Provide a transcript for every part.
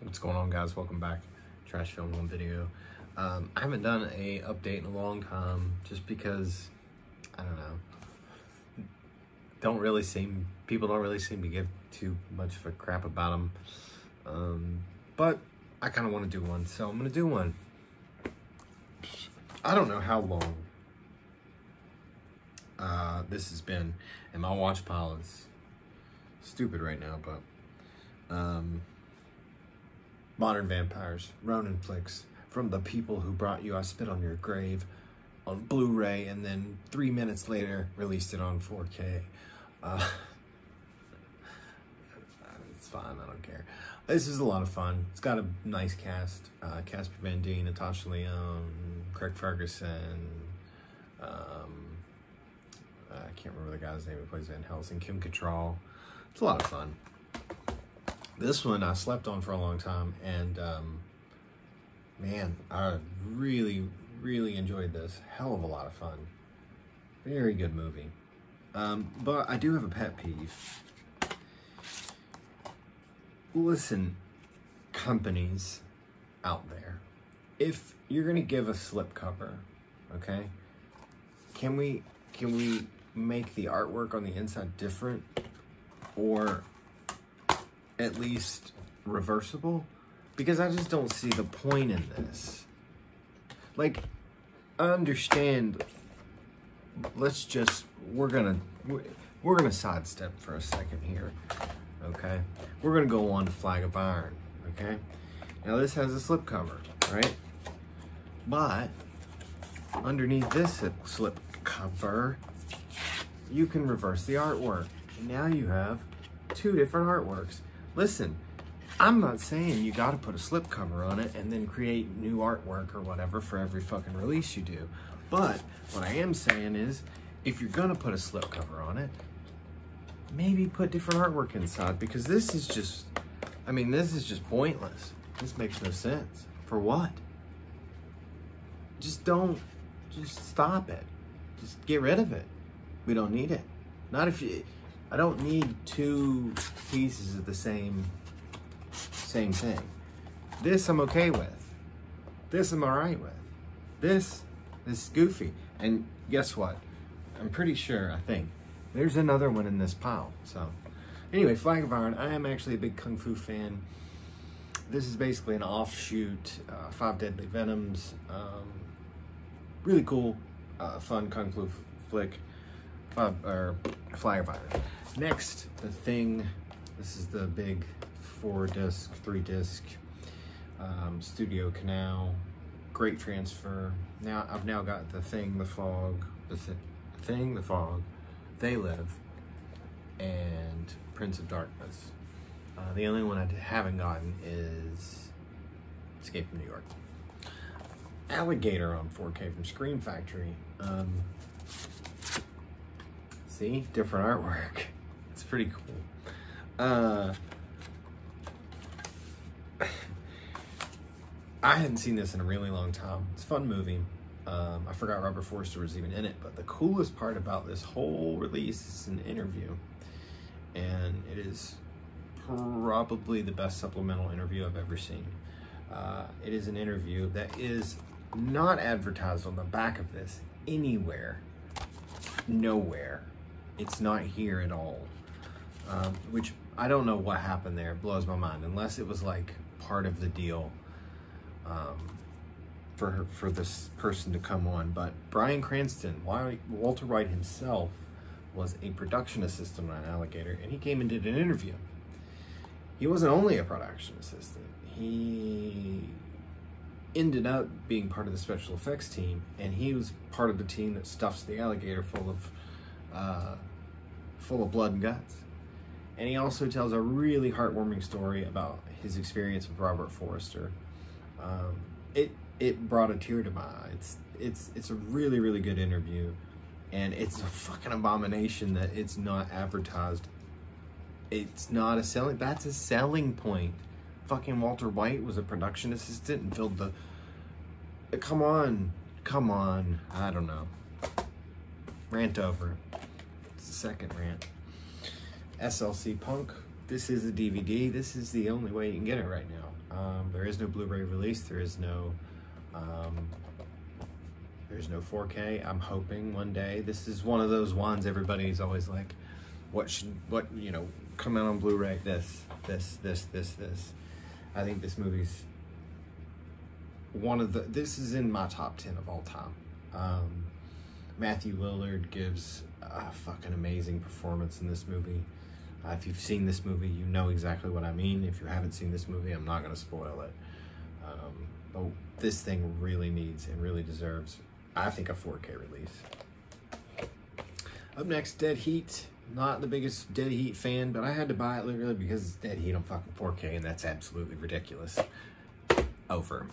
What's going on, guys? Welcome back. Trash Film One Video. I haven't done a update in a long time just because, I don't know, people don't really seem to give too much of a crap about them. But I kind of want to do one, so I'm going to do one. I don't know how long this has been, and my watch pile is stupid right now, but Modern Vampires, Ronin flicks, from the people who brought you I Spit on Your Grave on Blu Ray, and then 3 minutes later released it on 4K. It's fine, I don't care. This is a lot of fun. It's got a nice cast. Casper Van Dien, Natasha Lyonne, Craig Ferguson, I can't remember the guy's name who plays Van Helsing, Kim Cattrall. It's a lot of fun. This one I slept on for a long time, and man, I really enjoyed this. Hell of a lot of fun. Very good movie. But I do have a pet peeve. Listen, companies out there, if you're gonna give a slipcover, okay, can we make the artwork on the inside different, or at least reversible? Because I just don't see the point in this. Like, I understand, we're gonna sidestep for a second here, okay? We're gonna go on to Flag of Iron, okay? Now this has a slipcover, right? But underneath this slipcover, you can reverse the artwork. And now you have two different artworks. Listen, I'm not saying you gotta put a slipcover on it and then create new artwork or whatever for every fucking release you do. But what I am saying is, if you're gonna put a slipcover on it, maybe put different artwork inside, because this is just, I mean, this is just pointless. This makes no sense. For what? Just stop it. Just get rid of it. We don't need it. Not if you, I don't need two pieces of the same thing. This I'm okay with. This I'm all right with. This is goofy. And guess what? I'm pretty sure, I think, there's another one in this pile. So anyway, Flag of Iron, I am actually a big Kung Fu fan. This is basically an offshoot, Five Deadly Venoms. Really cool, fun Kung Fu flick, Flag of Iron. Next, The Thing. This is the big 4-disc, 3-disc, Studio Canal. Great transfer. Now I've now got The Thing, The Fog, The Thing, The Fog, They Live, and Prince of Darkness. The only one I haven't gotten is Escape from New York. Alligator on 4K from Screen Factory. See, different artwork. It's pretty cool. I hadn't seen this in a really long time. It's a fun movie. I forgot Robert Forster was even in it, but the coolest part about this whole release is an interview. And it is probably the best supplemental interview I've ever seen. It is an interview that is not advertised on the back of this anywhere. Nowhere. It's not here at all. Which, I don't know what happened there. It blows my mind. Unless it was like part of the deal for this person to come on. But Bryan Cranston, Walter White himself, was a production assistant on Alligator, and he came and did an interview. He wasn't only a production assistant. He ended up being part of the special effects team, and he was part of the team that stuffs the alligator full of blood and guts. And he also tells a really heartwarming story about his experience with Robert Forster. It brought a tear to my eye. It's a really good interview, and it's a fucking abomination that it's not advertised. It's not a selling, that's a selling point. Fucking Walter White was a production assistant and filled the, come on, I don't know. Rant over. It's the second rant. SLC Punk this is a DVD. This is the only way you can get it right now. There is no Blu Ray release. There's no 4K. I'm hoping one day. This is one of those ones everybody's always like, what you know, come out on Blu Ray? This. I think this movie's this is in my top 10 of all time. Matthew Lillard gives a fucking amazing performance in this movie. If you've seen this movie, you know exactly what I mean. If you haven't seen this movie, I'm not going to spoil it. But this thing really needs and really deserves, I think, a 4K release. Up next, Dead Heat. Not the biggest Dead Heat fan, but I had to buy it literally because it's Dead Heat on fucking 4K, and that's absolutely ridiculous. Over.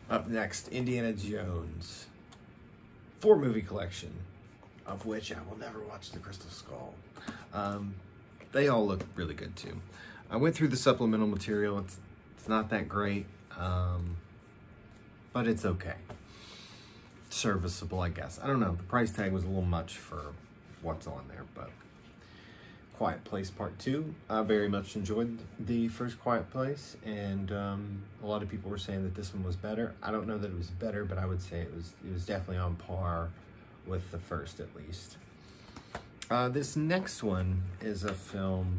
Up next, Indiana Jones. 4-movie collection, of which I will never watch The Crystal Skull. They all look really good too. I went through the supplemental material. It's not that great, but it's okay. Serviceable, I guess. I don't know. The price tag was a little much for what's on there, but Quiet Place Part 2. I very much enjoyed the first Quiet Place, and a lot of people were saying that this one was better. I don't know that it was better, but I would say it was definitely on par with the first, at least. This next one is a film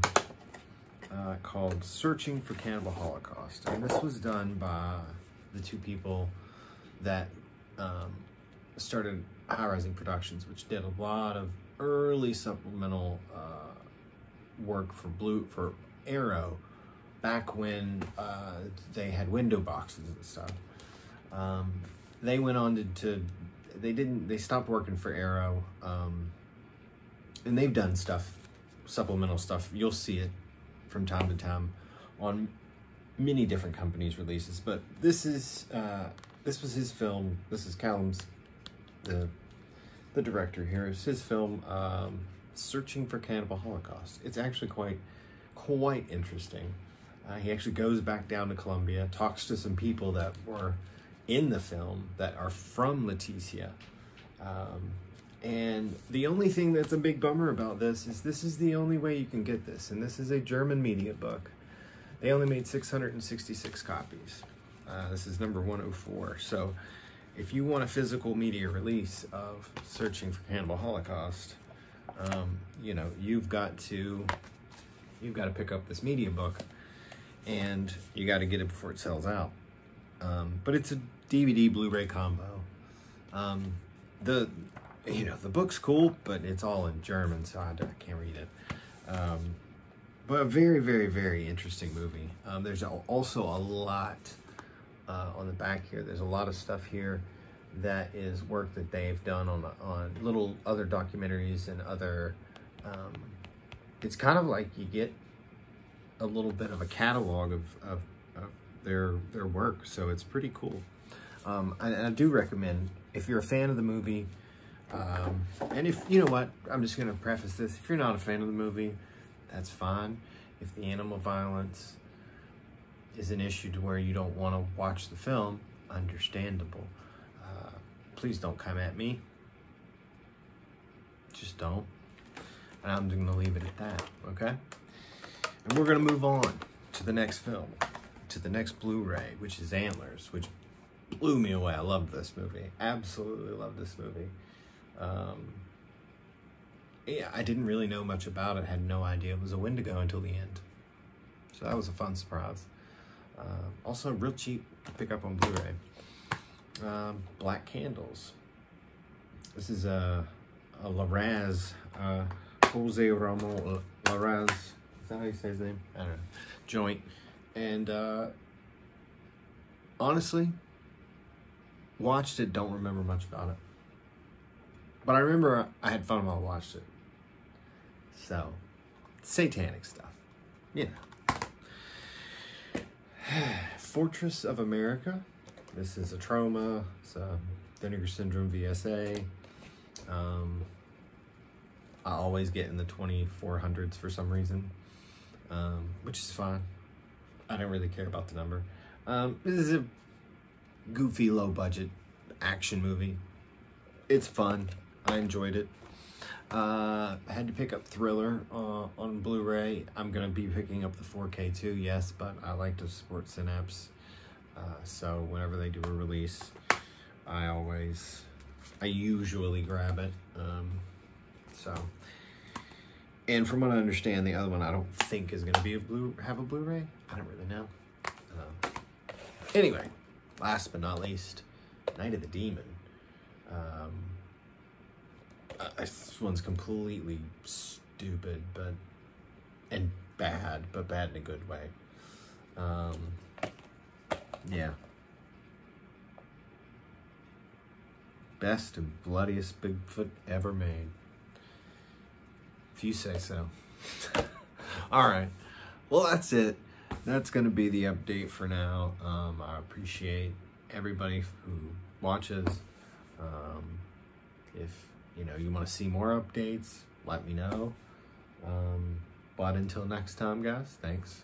called Searching for Cannibal Holocaust, and this was done by the two people that started High Rising Productions, which did a lot of early supplemental work for Arrow back when they had window boxes and stuff. They went on they stopped working for Arrow, and they've done stuff, supplemental stuff. You'll see it from time to time on many different companies' releases, but this was his film. This is Callum's, the director here. It's his film, Searching for Cannibal Holocaust. It's actually quite interesting. He actually goes back down to Colombia, talks to some people that were in the film that are from Leticia. And the only thing that's a big bummer about this is the only way you can get this. And this is a German media book. They only made 666 copies. This is number 104. So if you want a physical media release of Searching for Cannibal Holocaust, you know, you've got to pick up this media book, and you got to get it before it sells out. But it's a DVD Blu-ray combo. The book's cool, but it's all in German, so I can't read it. But a very, very, very interesting movie. There's also a lot on the back here. There's a lot of stuff here that is work that they've done on little other documentaries and other. It's kind of like you get a little bit of a catalog of their work, so it's pretty cool. And I do recommend, if you're a fan of the movie, and if, you know what, I'm just going to preface this, if you're not a fan of the movie, that's fine. If the animal violence is an issue to where you don't want to watch the film, understandable. Please don't come at me. Just don't. And I'm going to leave it at that, okay? And we're going to move on to the next film, to the next Blu Ray, which is Antlers, which blew me away. I loved this movie. Absolutely loved this movie. Yeah, I didn't really know much about it. Had no idea it was a Wendigo until the end. So that was a fun surprise. Also real cheap to pick up on Blu-ray. Black Candles. This is a Laraz, Jose Ramon Laraz. Is that how you say his name? I don't know. Joint. And honestly, watched it, don't remember much about it. But I remember I had fun while I watched it. So, satanic stuff. You know. Fortress of America. This is a trauma. It's a Vinegar Syndrome VSA. I always get in the 2400s for some reason, which is fine. I don't really care about the number. This is a goofy, low-budget action movie. It's fun. I enjoyed it. I had to pick up Thriller on Blu Ray. I'm going to be picking up the 4K too, yes, but I like to support Synapse. So whenever they do a release, I usually grab it. And from what I understand, the other one I don't think is going to be have a Blu Ray. I don't really know. Anyway, last but not least, Night of the Demon. This one's completely stupid, and bad, but bad in a good way. Yeah. Best and bloodiest Bigfoot ever made. If you say so. All right. Well, that's it. That's going to be the update for now. I appreciate everybody who watches. If you want to see more updates, let me know. But until next time, guys, thanks.